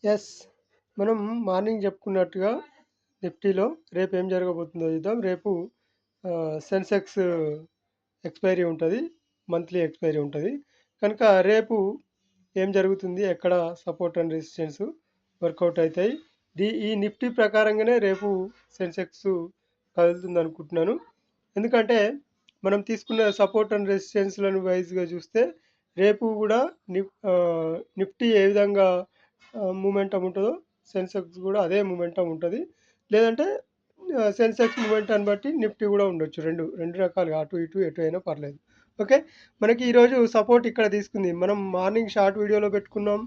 Yes. మనం morning చెప్పుకున్నట్టుగా నిఫ్టీలో రేపేం జరగబోతుందో చూద్దాం. రేపు సెన్సెక్స్ ఎక్స్‌పైరీ ఉంటది. మంత్లీ ఎక్స్‌పైరీ ఉంటది. కనుక రేపు ఏం జరుగుతుంది? ఎక్కడ సపోర్ట్ అండ్ రెసిస్టెన్స్ వర్కౌట్ అయితాయి. ఈ నిఫ్టీ ప్రకారంగానే రేపు సెన్సెక్స్ కదులుతుందనుకుంటున్నాను. ఎందుకంటే మనం తీసుకున్న సపోర్ట్ అండ్ రెసిస్టెన్స్‌లను వైస్‌గా చూస్తే రేపు గూడా నిఫ్టీ ఏ విధంగా మూమెంటమ్ ఉంటదో సెన్సెక్స్ గూడా అదే మూమెంటమ్ ఉంటది. లేదంటే సెన్సెక్స్ మూమెంటాన్ని బట్టి నిఫ్టీ గూడా ఉండొచ్చు. రెండు రకాలుగా అటు ఇటు ఎటు అయినా పర్లేదు. ఓకే. మనకి ఈరోజు సపోర్ట్ ఇక్కడ తీసుకుంది. మనం మార్నింగ్ షార్ట్ వీడియోలో పెట్టుకున్నాం.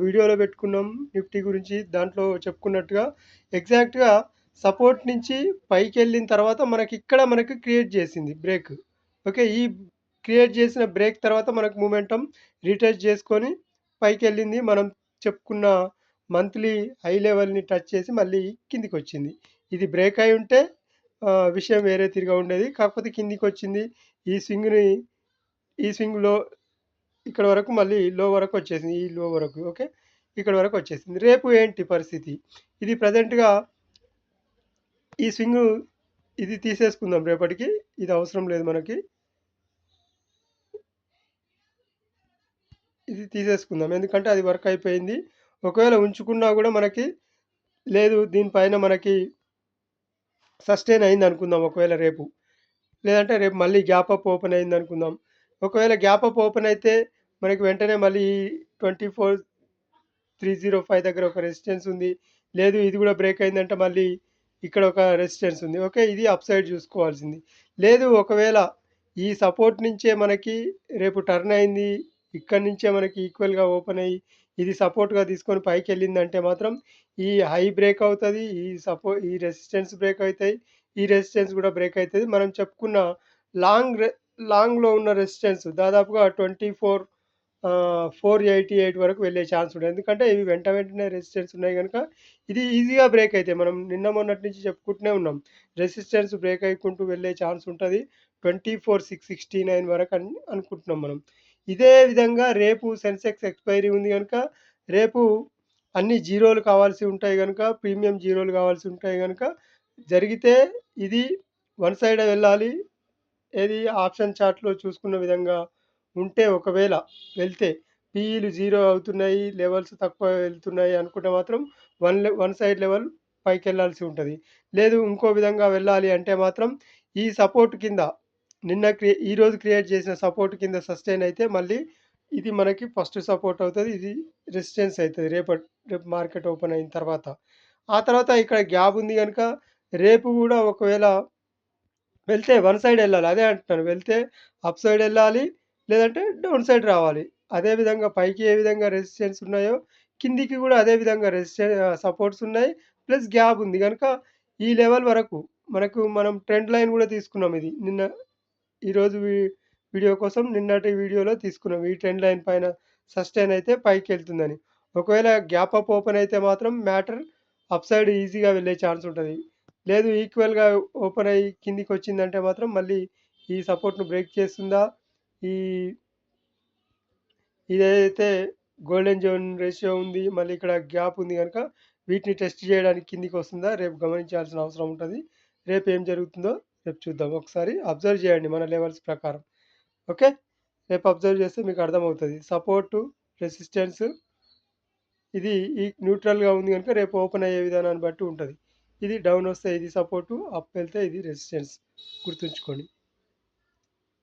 వీడియోలో పెట్టుకున్నాం నిఫ్టీ గురించి. దాంట్లో చెప్పుకున్నట్టుగా ఎగ్జాక్ట్‌గా సపోర్ట్ నుంచి పైకెళ్ళిన తర్వాత మనకి క్రియేట్ చేసింది బ్రేక్. ఓకే. ఈ క్రియేట్ చేసిన బ్రేక్ తర్వాత మనకు మొమెంటమ్ రీటెస్ట్ చేసుకొని పైకెళ్ళింది. మనం చెప్పుకున్న మంత్లీ హై లెవెల్‌ని టచ్ చేసి మళ్ళీ కిందికొచ్చింది. ఇది బ్రేక్ అయి ఉంటే విషయం వేరే తిరిగా ఉండేది. కాకపోతే కిందికొచ్చింది. ఈ స్వింగ్‌ని ఈ స్వింగ్‌లో ఇక్కడ వరకు మళ్ళీ లో వరకు వచ్చేసింది. ఈ లో వరకు ఓకే. ఇక్కడ వరకు వచ్చేసింది. రేపు ఏంటి పరిస్థితి? ఇది ప్రెజెంట్‌గా ఈ స్వింగు ఇది తీసేసుకుందాం రేపటికి. ఇది అవసరం లేదు మనకి. ఇది తీసేసుకుందాం. ఎందుకంటే అది వర్క్ అయిపోయింది. ఒకవేళ ఉంచుకున్నా గూడా మనకి లేదు దీనిపైన మనకి సస్టైన్ అయిందనుకుందాం ఒకవేళ రేపు. లేదంటే రేపు మళ్ళీ గ్యాప్ అప్ ఓపెన్ అయిందనుకుందాం. ఒకవేళ గ్యాప్ అప్ ఓపెన్ అయితే మనకి వెంటనే మళ్ళీ 24,305 దగ్గర ఒక రెసిస్టెన్స్ ఉంది. లేదు ఇది గూడా బ్రేక్ అయిందంటే మళ్ళీ ఇక్కడ ఒక రెసిస్టెన్స్ ఉంది. ఓకే. ఇది అప్ సైడ్ చూసుకోవాల్సింది. లేదు ఒకవేళ ఈ సపోర్ట్ నుంచే మనకి రేపు టర్న్ అయింది. ఇక్కడి నుంచే మనకి ఈక్వల్‌గా ఓపెన్ అయ్యి ఇది సపోర్ట్‌గా తీసుకొని పైకెళ్ళిందంటే మాత్రం ఈ హై బ్రేక్ అవుతది. ఈ రెసిస్టెన్స్ బ్రేక్ అయితాయి. ఈ రెసిస్టెన్స్ గూడా బ్రేక్ అయితది. మనం చెప్పుకున్న లాంగ్ రె లాంగ్‌లో ఉన్న రెసిస్టెన్స్ దాదాపుగా 488 వరకు వెళ్ళే ఛాన్స్ ఉంటది. ఎందుకంటే ఇవి వెంటనే రెసిస్టెన్స్ ఉన్నాయి గనుక ఇది ఈజీగా బ్రేక్ అయితాయి. మనం నిన్న మొన్నటి నుంచి చెప్పుకుంటూనే ఉన్నాం. రెసిస్టెన్స్ బ్రేక్ అయ్యుకుంటూ వెళ్ళే ఛాన్స్ ఉంటది. 24,669 వరకు అని అనుకుంటున్నాం మనం. ఇదే విధంగా రేపు సెన్సెక్స్ ఎక్స్‌పైరీ ఉంది గనుక రేపు అన్ని జీరోలు కావాల్సి ఉంటాయి గనుక ప్రీమియం జీరోలు కావాల్సి ఉంటాయి గనుక జరిగితే ఇది వన్ సైడే వెళ్ళాలి. ఏది ఆప్షన్ చార్ట్‌లో చూసుకున్న విధంగా ఉంటే ఒకవేళ వెళ్తే పీఈలు 0 అవుతున్నాయి, లెవెల్స్ తక్కువ వెళ్తున్నాయి అనుకుంటే మాత్రం వన్ సైడ్ లెవెల్ పైకెళ్ళాల్సి ఉంటది. లేదు ఇంకో విధంగా వెళ్ళాలి అంటే మాత్రం ఈ సపోర్ట్ కింద ఈరోజు క్రియేట్ చేసిన సపోర్ట్ కింద సస్టైన్ అయితే మళ్ళీ ఇది మనకి ఫస్ట్ సపోర్ట్ అవుతది. ఇది రెసిస్టెన్స్ అయితది రేపు మార్కెట్ ఓపెన్ అయిన తర్వాత. ఆ తర్వాత ఇక్కడ గ్యాప్ ఉంది గనుక రేపు గూడా ఒకవేళ వెళ్తే వన్ సైడ్ ఎళ్ళాలి. అదే అంటున్నాను. వెళ్తే అప్ సైడ్ ఎళ్ళాలి. లేదంటే డౌన్ సైడ్ రావాలి. అదే విధంగా పైకి ఏ విధంగా రెసిస్టెన్స్ ఉన్నాయో, కిందికి గూడా అదే విధంగా సపోర్ట్స్ ఉన్నాయి. ప్లస్ గ్యాప్ ఉంది గనుక ఈ లెవెల్ వరకు మనం ట్రెండ్ లైన్ గూడా తీసుకున్నాం ఇది. ఈరోజు వీడియో కోసం నిన్నటి వీడియోలో తీసుకున్నాం. ఈ ట్రెండ్ లైన్ పైన సస్టైన్ అయితే పైకెళ్తుందని. ఒకవేళ గ్యాప్ అప్ ఓపెన్ అయితే మాత్రం మ్యాటర్ అప్ సైడ్ ఈజీగా వెళ్ళే ఛాన్స్ ఉంటది. లేదు ఈక్వల్‌గా ఓపెన్ అయ్యి కిందికొచ్చిందంటే మాత్రం మళ్ళీ ఈ సపోర్ట్‌ను బ్రేక్ చేస్తుందా? ఈ ఇదేదైతే గోల్డెన్ జోన్ రేషియో ఉంది. మళ్ళీ ఇక్కడ గ్యాప్ ఉంది గనుక వీటిని టెస్ట్ చేయడానికి కిందికొస్తుందా? రేపు గమనించాల్సిన అవసరం ఉంటది. రేపు ఏం జరుగుతుందో రేపు చూద్దాం. ఒకసారి అబ్జర్వ్ చేయండి మన లెవెల్స్ ప్రకారం. ఓకే. రేపు అబ్జర్వ్ చేస్తే మీకు అర్థమవుతది. సపోర్టు, రెసిస్టెన్స్ ఇది న్యూట్రల్‌గా ఉంది గనుక రేపు ఓపెన్ అయ్యే విధానాన్ని బట్టి ఉంటది. ఇది డౌన్ వస్తే ఇది సపోర్టు, అప్ వెళ్తే ఇది రెసిస్టెన్స్ గుర్తుంచుకోండి.